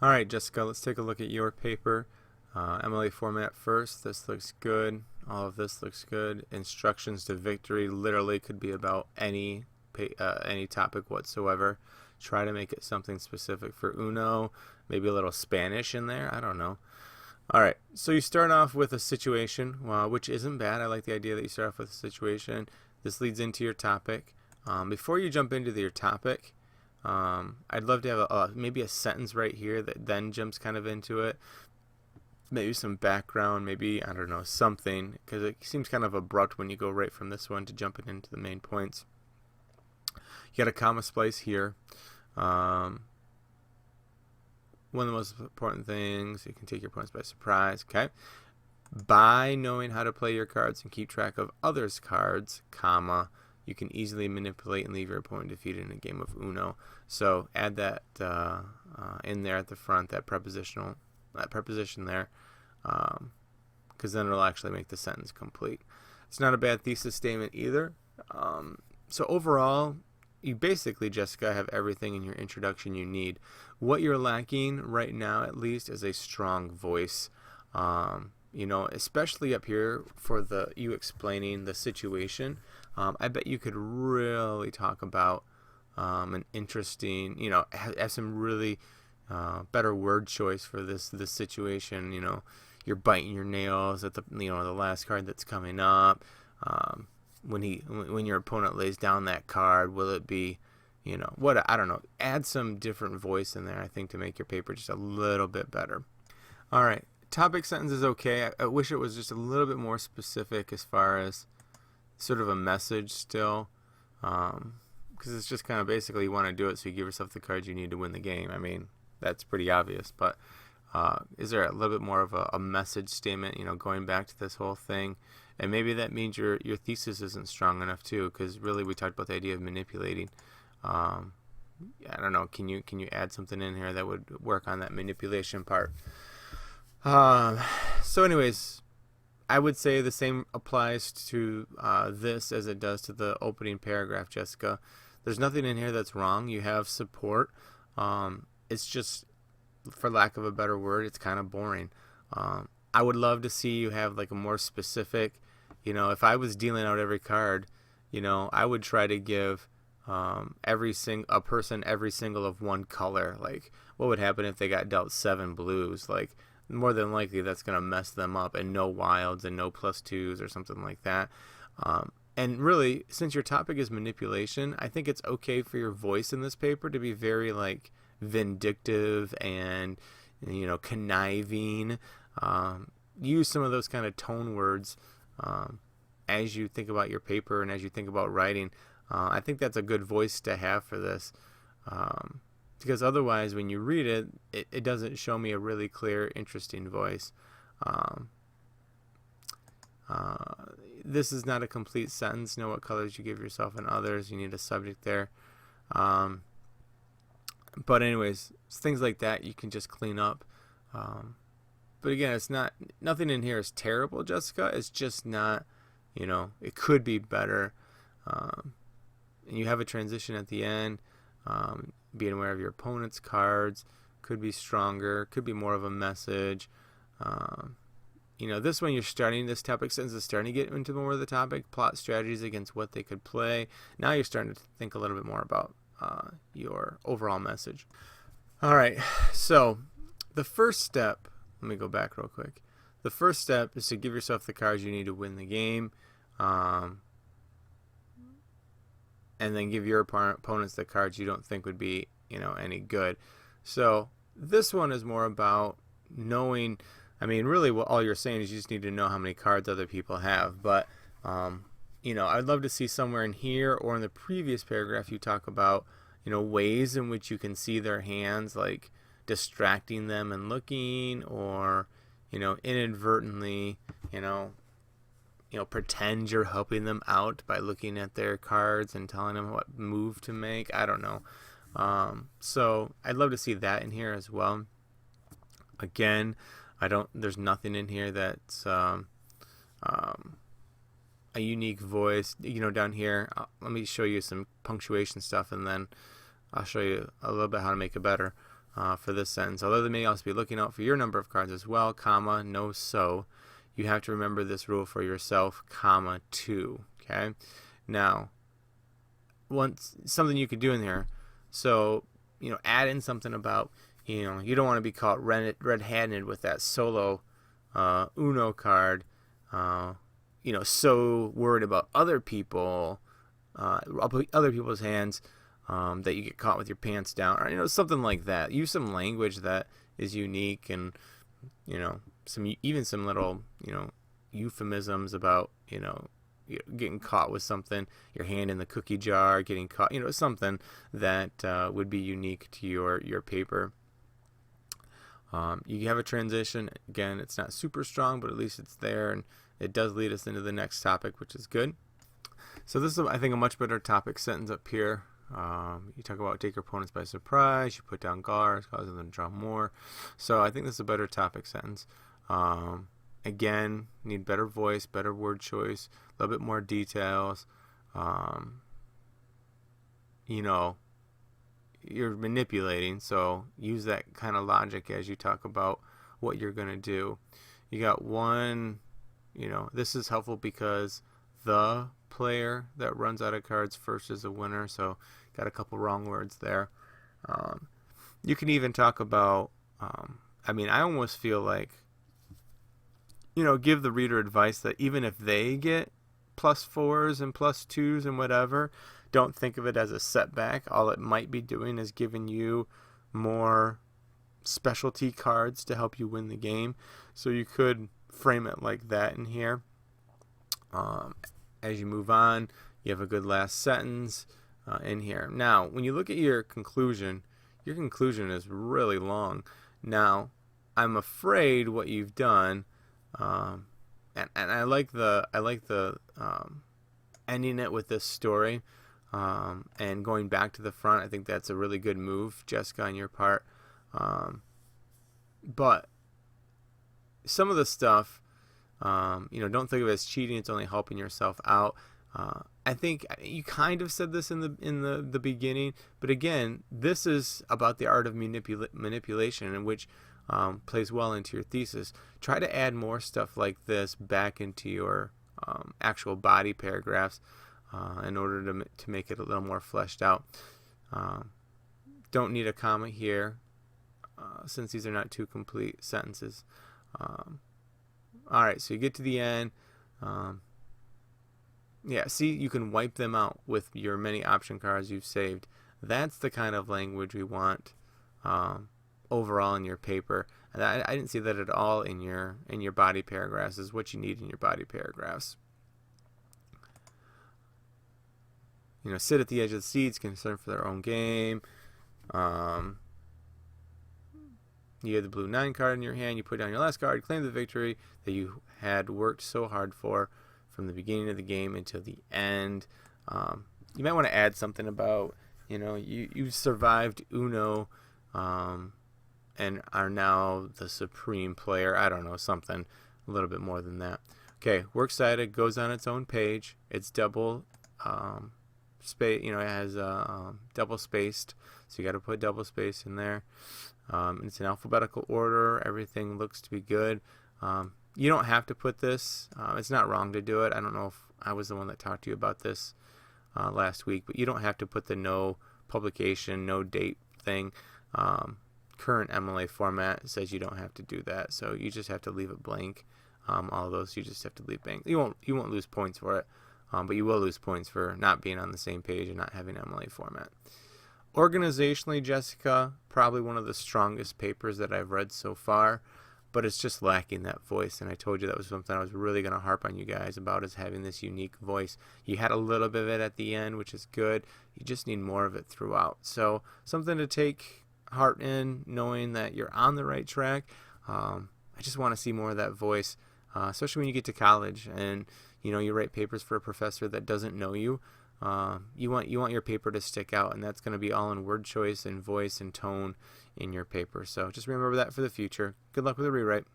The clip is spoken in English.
All right, Jessica, let's take a look at your paper. MLA format first. This looks good. All of this looks good. Instructions to victory literally could be about any topic whatsoever. Try to make it something specific for Uno. Maybe a little Spanish in there. I don't know. All right, so you start off with a situation, which isn't bad. I like the idea that you start off with a situation. This leads into your topic. Before you jump into your topic, I'd love to have maybe a sentence right here that then jumps kind of into it. Maybe some background, maybe, I don't know, something, because it seems kind of abrupt when you go right from this one to jumping into the main points. You got a comma splice here. One of the most important things, you can take your opponents by surprise. Okay. By knowing how to play your cards and keep track of others' cards, comma, you can easily manipulate and leave your opponent defeated in a game of Uno. So add that in there at the front, that preposition there, because then it'll actually make the sentence complete. It's not a bad thesis statement either. So overall, you basically, Jessica, have everything in your introduction you need. What you're lacking right now, at least, is a strong voice. Especially up here for you explaining the situation. I bet you could really talk about an interesting, have some really better word choice for this situation. You're biting your nails at the last card that's coming up. When your opponent lays down that card, will it be, I don't know. Add some different voice in there, I think, to make your paper just a little bit better. All right. Topic sentence is okay. I wish it was just a little bit more specific as far as sort of a message still, because it's just kind of basically you want to do it so you give yourself the cards you need to win the game. I mean, that's pretty obvious, but is there a little bit more of a message statement, going back to this whole thing? And maybe that means your thesis isn't strong enough too, because really we talked about the idea of manipulating. I don't know. Can you add something in here that would work on that manipulation part? So anyways, I would say the same applies to this as it does to the opening paragraph, Jessica. There's nothing in here that's wrong. You have support. It's just, for lack of a better word, it's kind of boring. I would love to see you have like a more specific, if I was dealing out every card, I would try to give a person every single of one color. Like, what would happen if they got dealt 7 blues? Like, more than likely that's going to mess them up, and no wilds and no +2s or something like that. And really, since your topic is manipulation, I think it's okay for your voice in this paper to be very like vindictive and conniving. Use some of those kind of tone words as you think about your paper and as you think about writing. I think that's a good voice to have for this. Because otherwise, when you read it, it doesn't show me a really clear, interesting voice. This is not a complete sentence. Know what colors you give yourself and others. You need a subject there. But anyways, things like that you can just clean up. But again, it's nothing in here is terrible, Jessica. It's just not, it could be better. And you have a transition at the end. Being aware of your opponent's cards could be stronger, could be more of a message. This one this topic sentence is starting to get into more of the topic, plot strategies against what they could play. Now you're starting to think a little bit more about your overall message. All right, so the first step, let me go back real quick. The first step is to give yourself the cards you need to win the game. And then give your opponents the cards you don't think would be, any good. So this one is more about knowing. I mean, really, all you're saying is you just need to know how many cards other people have. But, I'd love to see somewhere in here or in the previous paragraph you talk about, ways in which you can see their hands, like distracting them and looking, or, inadvertently, pretend you're helping them out by looking at their cards and telling them what move to make. I don't know. So I'd love to see that in here as well. Again, there's nothing in here that's a unique voice. Down here, let me show you some punctuation stuff, and then I'll show you a little bit how to make it better. for this sentence. Although they may also be looking out for your number of cards as well, comma, no so. You have to remember this rule for yourself, comma, 2. Okay? Now, something you could do in here, so, add in something about, you don't want to be caught red-handed with that solo Uno card, so worried about other people's hands that you get caught with your pants down, or something like that. Use some language that is unique, and some little euphemisms about getting caught with something, your hand in the cookie jar, getting caught, something that would be unique to your paper. You have a transition. Again, it's not super strong, but at least it's there, and it does lead us into the next topic, which is good. So this is, I think, a much better topic sentence up here. You talk about take your opponents by surprise. You put down guards, causing them to draw more. So I think this is a better topic sentence. Again, need better voice, better word choice, a little bit more details. You're manipulating, so use that kind of logic as you talk about what you're going to do. You got one, this is helpful because the player that runs out of cards first is a winner, so got a couple wrong words there. You can even talk about, I almost feel like, give the reader advice that even if they get +4s and +2s and whatever, don't think of it as a setback. All it might be doing is giving you more specialty cards to help you win the game. So you could frame it like that in here. As you move on, you have a good last sentence in here. Now, when you look at your conclusion is really long. Now, I'm afraid what you've done, and I like the ending it with this story. And going back to the front, I think that's a really good move, Jessica, on your part. But some of the stuff, don't think of it as cheating. It's only helping yourself out. I think you kind of said this in the beginning, but again, this is about the art of manipulation, in which plays well into your thesis. Try to add more stuff like this back into your actual body paragraphs. In order to make it a little more fleshed out. Don't need a comma here since these are not two complete sentences. Alright, so you get to the end. See, you can wipe them out with your many option cards you've saved. That's the kind of language we want overall in your paper. And I didn't see that at all in your body paragraphs. Is what you need in your body paragraphs. Sit at the edge of the seats, concerned for their own game. You have the blue 9 card in your hand. You put down your last card, claim the victory that you had worked so hard for from the beginning of the game until the end. You might want to add something about, you survived Uno and are now the supreme player. I don't know, something a little bit more than that. Okay, Works Cited goes on its own page. It's double space, it has double spaced, so you got to put double space in there. It's in alphabetical order. Everything looks to be good. You don't have to put this. It's not wrong to do it. I don't know if I was the one that talked to you about this last week, but you don't have to put the no publication, no date thing. Current MLA format says you don't have to do that, so you just have to leave it blank. All of those you just have to leave blank. You won't lose points for it. But you will lose points for not being on the same page and not having MLA format. Organizationally, Jessica, probably one of the strongest papers that I've read so far, but it's just lacking that voice. And I told you that was something I was really going to harp on you guys about, is having this unique voice. You had a little bit of it at the end, which is good. You just need more of it throughout. So something to take heart in, knowing that you're on the right track. I just want to see more of that voice, especially when you get to college and you write papers for a professor that doesn't know you. You want your paper to stick out, and that's going to be all in word choice and voice and tone in your paper. So just remember that for the future. Good luck with the rewrite.